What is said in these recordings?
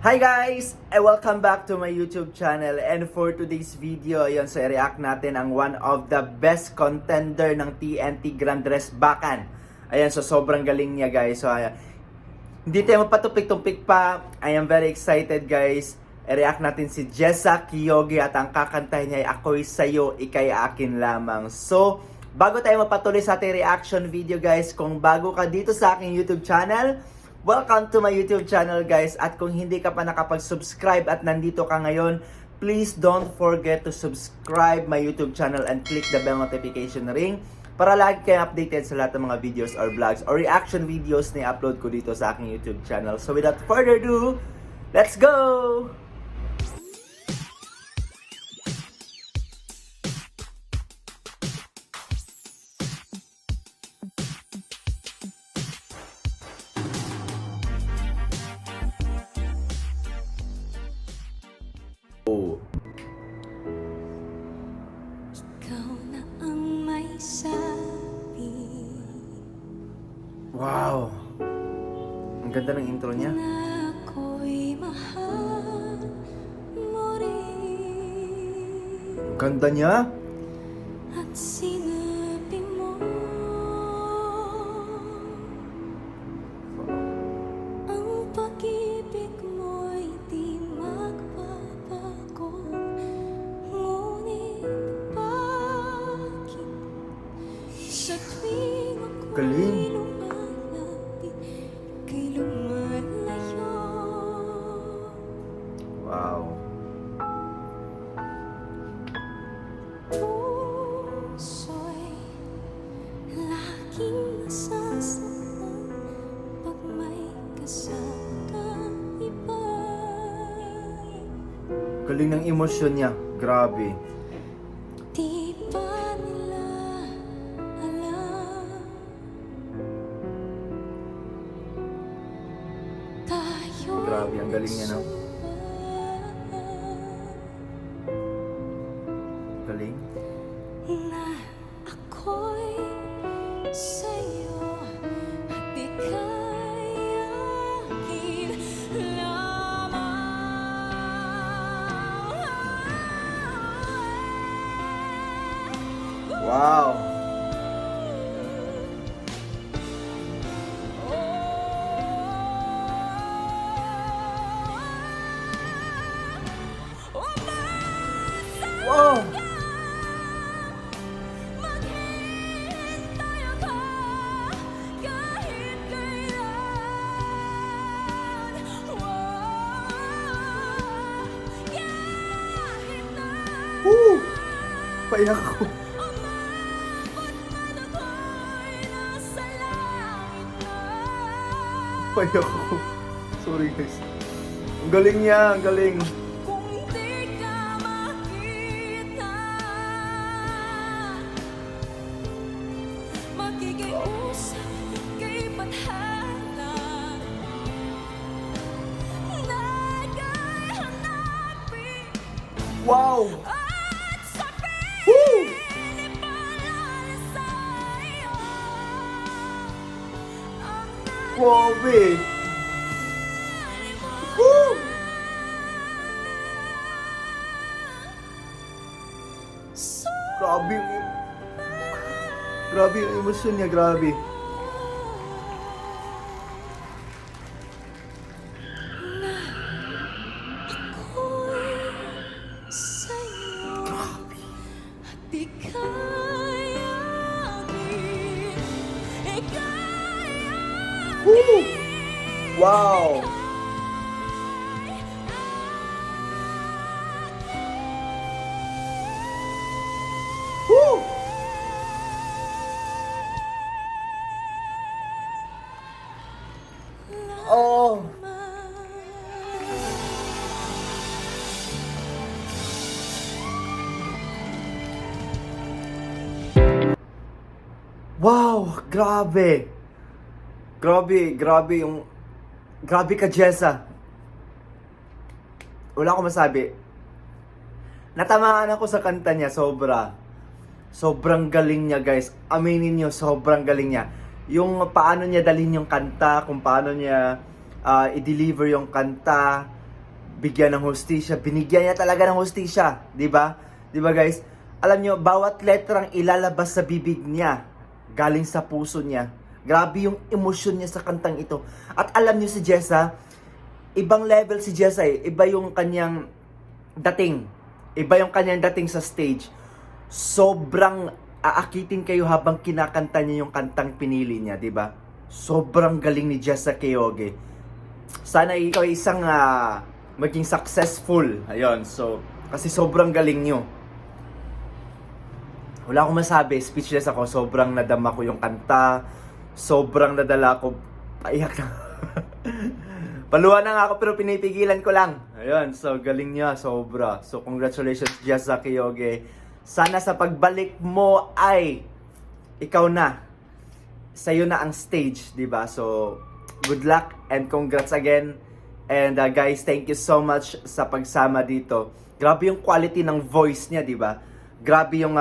Hi guys! Welcome back to my YouTube channel, and for today's video, ayun, so i-react natin ang one of the best contender ng TNT Grand Dress Bakan. Ayan, so sobrang galing niya guys. So hindi tayo mapatumpik-tumpik pa. I am very excited guys. I-react natin si Jessa Kyogi at ang kakantahin niya ay Ako'y Sa'yo, Ika'y Akin Lamang. So, bago tayo mapatuloy sa ating reaction video guys, kung bago ka dito sa aking YouTube channel, welcome to my YouTube channel guys. At kung hindi ka pa nakapag-subscribe at nandito ka ngayon, please don't forget to subscribe my YouTube channel and click the bell notification ring para lagi kayo updated sa lahat ng mga videos or vlogs or reaction videos na i-upload ko dito sa aking YouTube channel. So without further ado, let's go! Oh. Ikaw na ang may sabi Wow! Ang ganda ng intro niya. na ako'y mahal mo rin. Ang ganda niya. At sinabi mo ang pag-ibig mo'y di magbabago. Ngunit bakit sa tuwing ako'y Galing. lumalapit kay lumalayo? Wow. Puso'y laging nasasaktan pag may kasama iba. Galing ng emosyon niya. Grabe. Di ba nila alam tayo? Grabe, ang galing niya, no? Galing. Na ako'y sa'yo at ika'y akin lamang. Wow! Wow! Maghintay ako kahit kailan. Kahit na Woo! Payak ako. umabot man ako'y nasa langit na. Payak ako. Sorry guys. Ang galing niya, ang galing. Kung di ka makita, makikiusap kay Bathala na ika'y hanapin Wow! at sabihin Woo! ipaalala sa'yo ang Grabe! nangyari mo. Woo! Grabe yung... Grabe yung emosyon niya, grabe. Ako'y sa'yo at ika'y akin. Ika'y Woo! Wow! Woo! Oh! Wow! Grabe! Grabe yung... Grabe ka, Jessa. Wala akong masabi. Natamaan ako sa kanta niya, sobra. Sobrang galing niya, guys. Aminin niyo, sobrang galing niya. Yung paano niya dalhin yung kanta, kung paano niya i-deliver yung kanta, bigyan ng hustisya. Binigyan niya talaga ng hustisya, 'di ba? 'Di ba guys? Alam nyo, bawat letrang ilalabas sa bibig niya, galing sa puso niya. Grabe yung emosyon niya sa kantang ito. At alam nyo si Jessa, ibang level si Jessa eh. Iba yung kanyang dating. Iba yung kanyang dating sa stage. Sobrang aakitin kayo habang kinakanta niya yung kantang pinili niya, di ba? Sobrang galing ni Jessa Quiroga. Sana ikaw ay isang maging successful. Ayun, so, kasi sobrang galing nyo. Wala akong masabi, speechless ako. Sobrang nadama ko yung kanta. Sobrang nadala ko. Paiyak na. Paluha na nga ako pero pinipigilan ko lang. Ayun, so galing niya, sobra. So congratulations Jessa Quiroga. Sana sa pagbalik mo ay ikaw na. Sa'yo na ang stage, di ba? So good luck and congrats again. And guys, thank you so much sa pagsama dito. Grabe yung quality ng voice niya, di ba? Grabe yung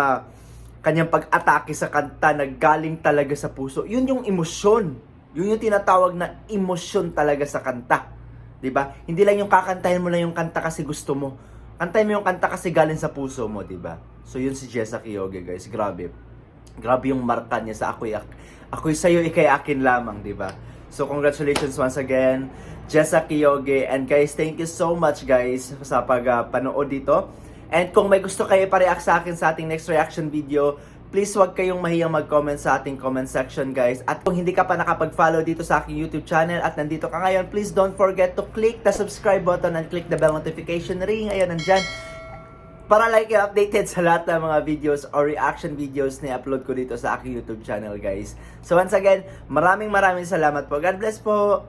kanyang pag-atake sa kanta na galing talaga sa puso. Yun yung emosyon. Yun yung tinatawag na emosyon talaga sa kanta. 'Di ba? Hindi lang yung kakantahin mo lang yung kanta kasi gusto mo. Kantahin mo yung kanta kasi galing sa puso mo, 'di ba? So yun si Jessa Quiroga, guys. Grabe. Grabe yung marka niya sa ako'y sa'yo, ikay akin lamang, 'di ba? So congratulations once again, Jessa Quiroga. And guys, thank you so much guys sa panood dito. And kung may gusto kayo pa-react sa akin sa ating next reaction video, please huwag kayong mahiyang mag-comment sa ating comment section guys. At kung hindi ka pa nakapag-follow dito sa aking YouTube channel at nandito ka ngayon, please don't forget to click the subscribe button and click the bell notification ring. Ayan, nandyan. Para like kayo updated sa lahat ng mga videos or reaction videos na upload ko dito sa aking YouTube channel guys. So once again, maraming salamat po. God bless po!